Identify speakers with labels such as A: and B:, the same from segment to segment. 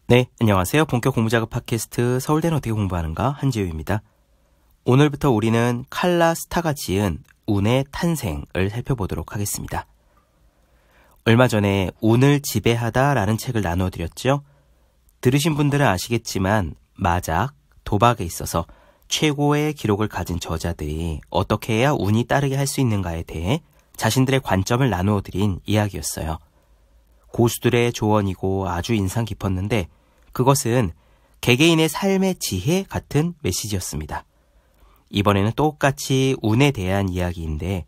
A: 네, 안녕하세요. 본격 공부작업 팟캐스트 서울대는 어떻게 공부하는가 한지우입니다. 오늘부터 우리는 칼라 스타가 지은 운의 탄생을 살펴보도록 하겠습니다. 얼마 전에 운을 지배하다라는 책을 나눠드렸죠. 들으신 분들은 아시겠지만 마작, 도박에 있어서 최고의 기록을 가진 저자들이 어떻게 해야 운이 따르게 할 수 있는가에 대해 자신들의 관점을 나누어드린 이야기였어요. 고수들의 조언이고 아주 인상 깊었는데 그것은 개개인의 삶의 지혜 같은 메시지였습니다. 이번에는 똑같이 운에 대한 이야기인데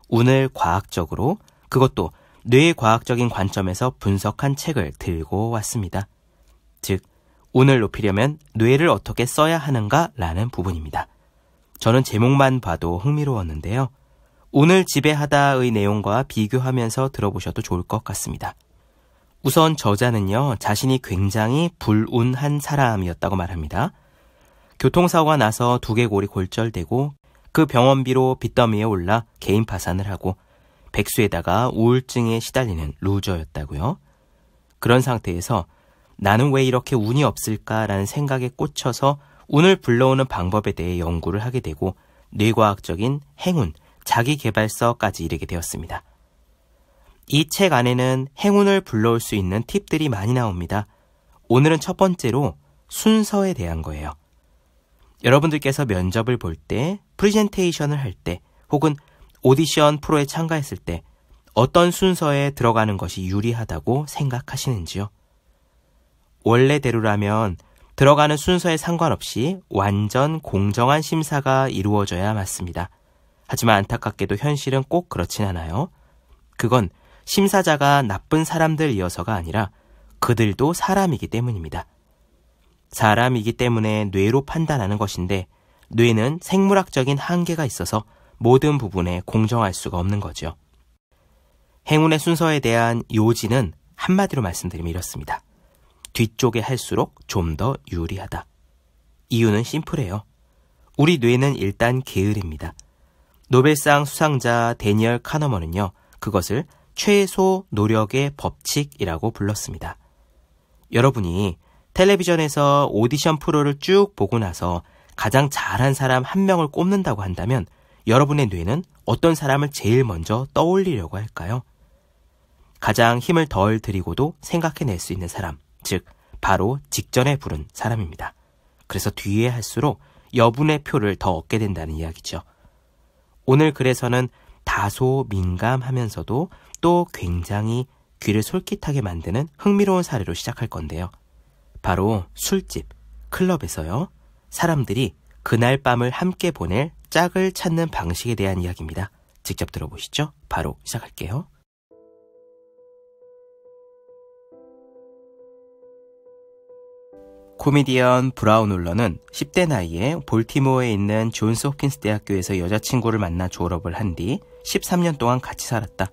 A: 운을 과학적으로, 그것도 뇌과학적인 관점에서 분석한 책을 들고 왔습니다. 즉, 운을 높이려면 뇌를 어떻게 써야 하는가라는 부분입니다. 저는 제목만 봐도 흥미로웠는데요. 운을 지배하다의 내용과 비교하면서 들어보셔도 좋을 것 같습니다. 우선 저자는요, 자신이 굉장히 불운한 사람이었다고 말합니다. 교통사고가 나서 두개골이 골절되고 그 병원비로 빚더미에 올라 개인 파산을 하고 백수에다가 우울증에 시달리는 루저였다고요. 그런 상태에서 나는 왜 이렇게 운이 없을까라는 생각에 꽂혀서 운을 불러오는 방법에 대해 연구를 하게 되고 뇌과학적인 행운, 자기개발서까지 이르게 되었습니다. 이 책 안에는 행운을 불러올 수 있는 팁들이 많이 나옵니다. 오늘은 첫 번째로 순서에 대한 거예요. 여러분들께서 면접을 볼 때, 프레젠테이션을 할 때, 혹은 오디션 프로에 참가했을 때 어떤 순서에 들어가는 것이 유리하다고 생각하시는지요? 원래대로라면 들어가는 순서에 상관없이 완전 공정한 심사가 이루어져야 맞습니다. 하지만 안타깝게도 현실은 꼭 그렇진 않아요. 그건 심사자가 나쁜 사람들이어서가 아니라 그들도 사람이기 때문입니다. 사람이기 때문에 뇌로 판단하는 것인데 뇌는 생물학적인 한계가 있어서 모든 부분에 공정할 수가 없는 거죠. 행운의 순서에 대한 요지는 한마디로 말씀드리면 이렇습니다. 뒤쪽에 할수록 좀 더 유리하다. 이유는 심플해요. 우리 뇌는 일단 게으릅니다. 노벨상 수상자 데니얼 카너먼은요, 그것을 최소 노력의 법칙이라고 불렀습니다. 여러분이 텔레비전에서 오디션 프로를 쭉 보고 나서 가장 잘한 사람 한 명을 꼽는다고 한다면 여러분의 뇌는 어떤 사람을 제일 먼저 떠올리려고 할까요? 가장 힘을 덜 들이고도 생각해낼 수 있는 사람, 즉 바로 직전에 부른 사람입니다. 그래서 뒤에 할수록 여분의 표를 더 얻게 된다는 이야기죠. 오늘 글에서는 다소 민감하면서도 또 굉장히 귀를 솔깃하게 만드는 흥미로운 사례로 시작할 건데요. 바로 술집, 클럽에서요. 사람들이 그날 밤을 함께 보낼 짝을 찾는 방식에 대한 이야기입니다. 직접 들어보시죠. 바로 시작할게요. 코미디언 브라운 울러는 10대 나이에 볼티모어에 있는 존스 홉킨스 대학교에서 여자친구를 만나 졸업을 한 뒤 13년 동안 같이 살았다.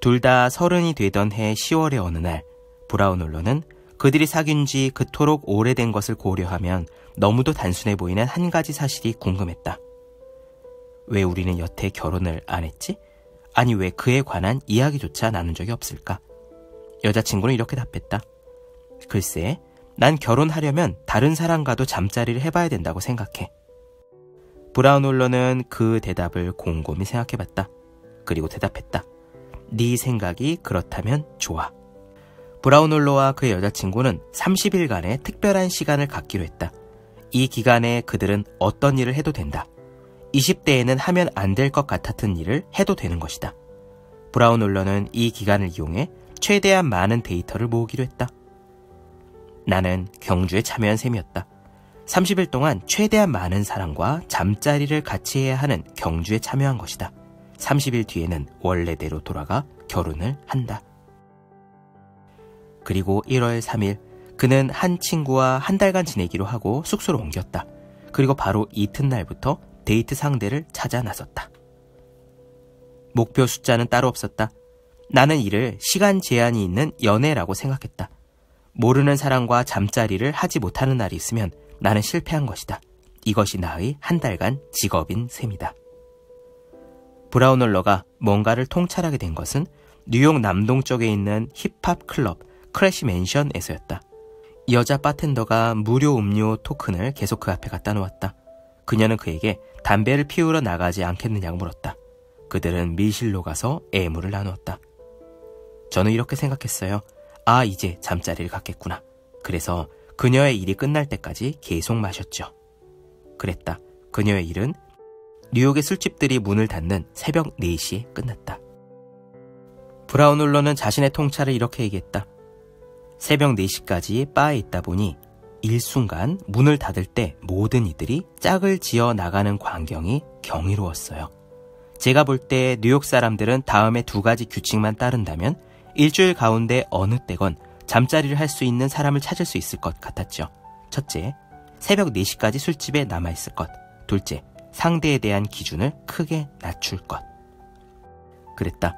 A: 둘 다 30이 되던 해 10월의 어느 날, 브라운 울러는 그들이 사귄 지 그토록 오래된 것을 고려하면 너무도 단순해 보이는 한 가지 사실이 궁금했다. 왜 우리는 여태 결혼을 안 했지? 아니 왜 그에 관한 이야기조차 나눈 적이 없을까? 여자친구는 이렇게 답했다. 글쎄, 난 결혼하려면 다른 사람과도 잠자리를 해봐야 된다고 생각해. 브라운 울러는 그 대답을 곰곰이 생각해봤다. 그리고 대답했다. 네 생각이 그렇다면 좋아. 브라운 울러와 그의 여자친구는 30일간의 특별한 시간을 갖기로 했다. 이 기간에 그들은 어떤 일을 해도 된다. 20대에는 하면 안 될 것 같았던 일을 해도 되는 것이다. 브라운 울러는 이 기간을 이용해 최대한 많은 데이터를 모으기로 했다. 나는 경주에 참여한 셈이었다. 30일 동안 최대한 많은 사람과 잠자리를 같이 해야 하는 경주에 참여한 것이다. 30일 뒤에는 원래대로 돌아가 결혼을 한다. 그리고 1월 3일 그는 한 친구와 한 달간 지내기로 하고 숙소로 옮겼다. 그리고 바로 이튿날부터 데이트 상대를 찾아 나섰다. 목표 숫자는 따로 없었다. 나는 이를 시간 제한이 있는 연애라고 생각했다. 모르는 사람과 잠자리를 하지 못하는 날이 있으면 나는 실패한 것이다. 이것이 나의 한 달간 직업인 셈이다. 브라운 울러가 뭔가를 통찰하게 된 것은 뉴욕 남동쪽에 있는 힙합 클럽 크래시 맨션에서였다. 여자 바텐더가 무료 음료 토큰을 계속 그 앞에 갖다 놓았다. 그녀는 그에게 담배를 피우러 나가지 않겠느냐고 물었다. 그들은 밀실로 가서 애무를 나누었다. 저는 이렇게 생각했어요. 아, 이제 잠자리를 갖겠구나. 그래서 그녀의 일이 끝날 때까지 계속 마셨죠. 그랬다. 그녀의 일은 뉴욕의 술집들이 문을 닫는 새벽 4시에 끝났다. 브라운홀러는 자신의 통찰을 이렇게 얘기했다. 새벽 4시까지 바에 있다 보니 일순간 문을 닫을 때 모든 이들이 짝을 지어 나가는 광경이 경이로웠어요. 제가 볼 때 뉴욕 사람들은 다음에 2가지 규칙만 따른다면 일주일 가운데 어느 때건 잠자리를 할 수 있는 사람을 찾을 수 있을 것 같았죠. 첫째, 새벽 4시까지 술집에 남아있을 것. 둘째, 상대에 대한 기준을 크게 낮출 것. 그랬다.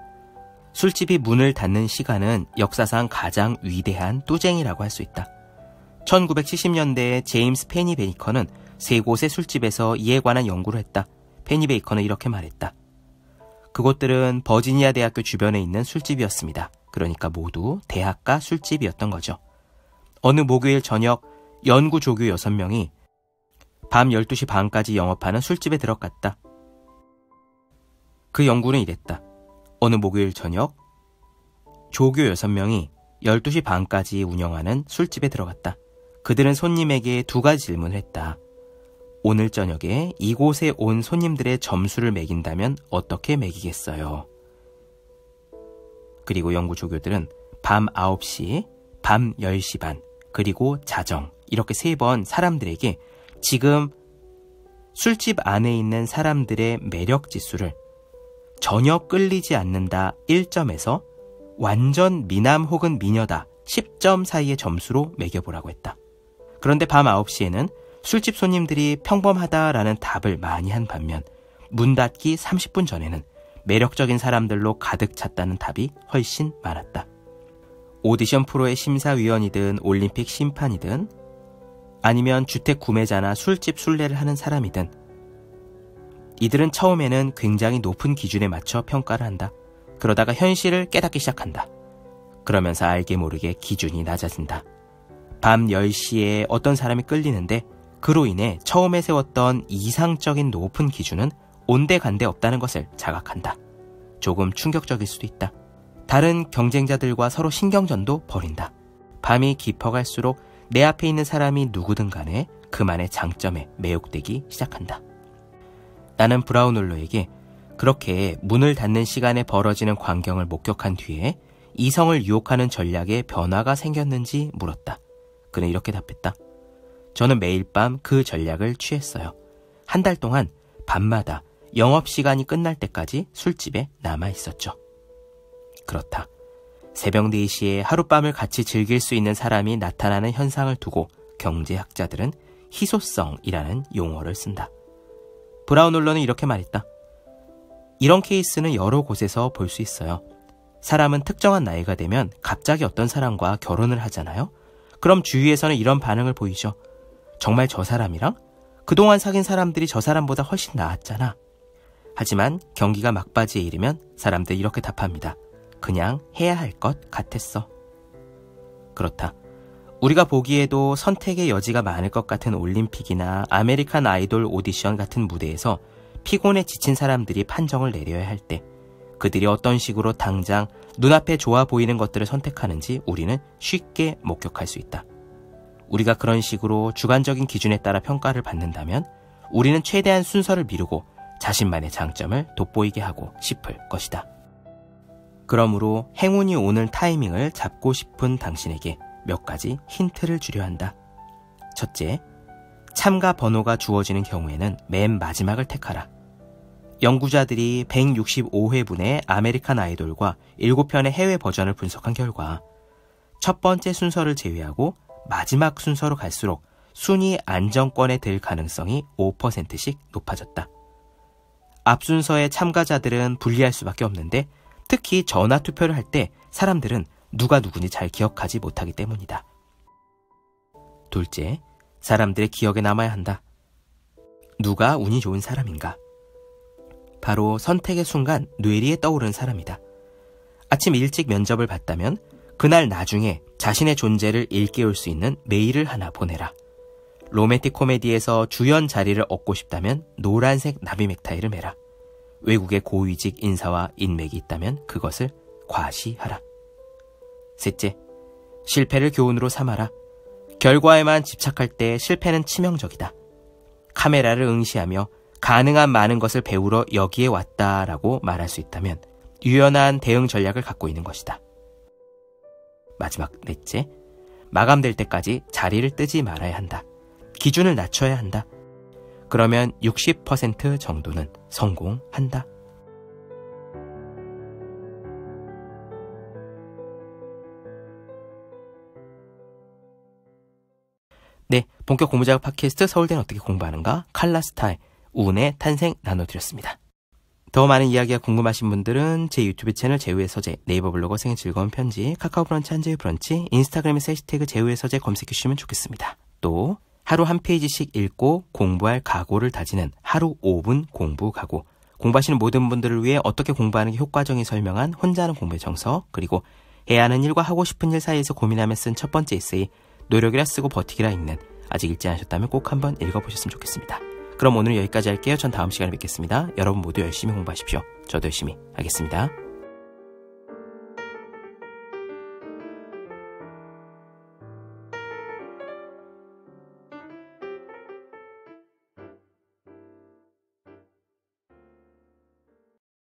A: 술집이 문을 닫는 시간은 역사상 가장 위대한 뚜쟁이라고 할 수 있다. 1970년대에 제임스 페니 베이커는 3곳의 술집에서 이에 관한 연구를 했다. 페니 베이커는 이렇게 말했다. 그곳들은 버지니아 대학교 주변에 있는 술집이었습니다. 그러니까 모두 대학가 술집이었던 거죠. 어느 목요일 저녁 연구 조교 6명이 밤 12시 반까지 영업하는 술집에 들어갔다. 그 연구는 이랬다. 어느 목요일 저녁 조교 6명이 12시 반까지 운영하는 술집에 들어갔다. 그들은 손님에게 2가지 질문을 했다. 오늘 저녁에 이곳에 온 손님들의 점수를 매긴다면 어떻게 매기겠어요? 그리고 연구 조교들은 밤 9시, 밤 10시 반, 그리고 자정 이렇게 3번 사람들에게 지금 술집 안에 있는 사람들의 매력 지수를 전혀 끌리지 않는다 1점에서 완전 미남 혹은 미녀다 10점 사이의 점수로 매겨보라고 했다. 그런데 밤 9시에는 술집 손님들이 평범하다라는 답을 많이 한 반면 문 닫기 30분 전에는 매력적인 사람들로 가득 찼다는 답이 훨씬 많았다. 오디션 프로의 심사위원이든 올림픽 심판이든 아니면 주택 구매자나 술집 순례를 하는 사람이든 이들은 처음에는 굉장히 높은 기준에 맞춰 평가를 한다. 그러다가 현실을 깨닫기 시작한다. 그러면서 알게 모르게 기준이 낮아진다. 밤 10시에 어떤 사람이 끌리는데 그로 인해 처음에 세웠던 이상적인 높은 기준은 온데간데 없다는 것을 자각한다. 조금 충격적일 수도 있다. 다른 경쟁자들과 서로 신경전도 벌인다. 밤이 깊어갈수록 내 앞에 있는 사람이 누구든 간에 그만의 장점에 매혹되기 시작한다. 나는 브라운홀러에게 그렇게 문을 닫는 시간에 벌어지는 광경을 목격한 뒤에 이성을 유혹하는 전략에 변화가 생겼는지 물었다. 그는 이렇게 답했다. 저는 매일 밤 그 전략을 취했어요. 한 달 동안 밤마다 영업시간이 끝날 때까지 술집에 남아 있었죠. 그렇다. 새벽 4시에 하룻밤을 같이 즐길 수 있는 사람이 나타나는 현상을 두고 경제학자들은 희소성이라는 용어를 쓴다. 브라운홀러는 이렇게 말했다. 이런 케이스는 여러 곳에서 볼 수 있어요. 사람은 특정한 나이가 되면 갑자기 어떤 사람과 결혼을 하잖아요. 그럼 주위에서는 이런 반응을 보이죠. 정말 저 사람이랑? 그동안 사귄 사람들이 저 사람보다 훨씬 나았잖아. 하지만 경기가 막바지에 이르면 사람들이 이렇게 답합니다. 그냥 해야 할 것 같았어. 그렇다. 우리가 보기에도 선택의 여지가 많을 것 같은 올림픽이나 아메리칸 아이돌 오디션 같은 무대에서 피곤에 지친 사람들이 판정을 내려야 할 때 그들이 어떤 식으로 당장 눈앞에 좋아 보이는 것들을 선택하는지 우리는 쉽게 목격할 수 있다. 우리가 그런 식으로 주관적인 기준에 따라 평가를 받는다면 우리는 최대한 순서를 미루고 자신만의 장점을 돋보이게 하고 싶을 것이다. 그러므로 행운이 오는 타이밍을 잡고 싶은 당신에게 몇 가지 힌트를 주려 한다. 첫째, 참가 번호가 주어지는 경우에는 맨 마지막을 택하라. 연구자들이 165회분의 아메리칸 아이돌과 7편의 해외 버전을 분석한 결과 첫 번째 순서를 제외하고 마지막 순서로 갈수록 순위 안정권에 들 가능성이 5%씩 높아졌다. 앞 순서의 참가자들은 불리할 수밖에 없는데 특히 전화 투표를 할 때 사람들은 누가 누군지 잘 기억하지 못하기 때문이다. 둘째, 사람들의 기억에 남아야 한다. 누가 운이 좋은 사람인가? 바로 선택의 순간 뇌리에 떠오르는 사람이다. 아침 일찍 면접을 봤다면 그날 나중에 자신의 존재를 일깨울 수 있는 메일을 하나 보내라. 로맨틱 코미디에서 주연 자리를 얻고 싶다면 노란색 나비 넥타이를 매라. 외국의 고위직 인사와 인맥이 있다면 그것을 과시하라. 셋째, 실패를 교훈으로 삼아라. 결과에만 집착할 때 실패는 치명적이다. 카메라를 응시하며 가능한 많은 것을 배우러 여기에 왔다라고 말할 수 있다면 유연한 대응 전략을 갖고 있는 것이다. 마지막 넷째, 마감될 때까지 자리를 뜨지 말아야 한다. 기준을 낮춰야 한다. 그러면 60% 정도는 성공한다. 네, 본격 공부작업 팟캐스트 서울대는 어떻게 공부하는가? 칼라스타의 운의 탄생 나눠드렸습니다. 더 많은 이야기가 궁금하신 분들은 제 유튜브 채널 제우의 서재, 네이버 블로그 생의 즐거운 편지, 카카오 브런치 한재우 브런치, 인스타그램에서 해시태그 제우의 서재 검색해 주시면 좋겠습니다. 또 하루 한 페이지씩 읽고 공부할 각오를 다지는 하루 5분 공부 각오, 공부하시는 모든 분들을 위해 어떻게 공부하는 게 효과적인 설명한 혼자 하는 공부의 정석, 그리고 해야 하는 일과 하고 싶은 일 사이에서 고민하며 쓴 첫 번째 에세이 노력이라 쓰고 버티기라 읽는, 아직 읽지 않으셨다면 꼭 한번 읽어보셨으면 좋겠습니다. 그럼 오늘 여기까지 할게요. 전 다음 시간에 뵙겠습니다. 여러분 모두 열심히 공부하십시오. 저도 열심히 하겠습니다.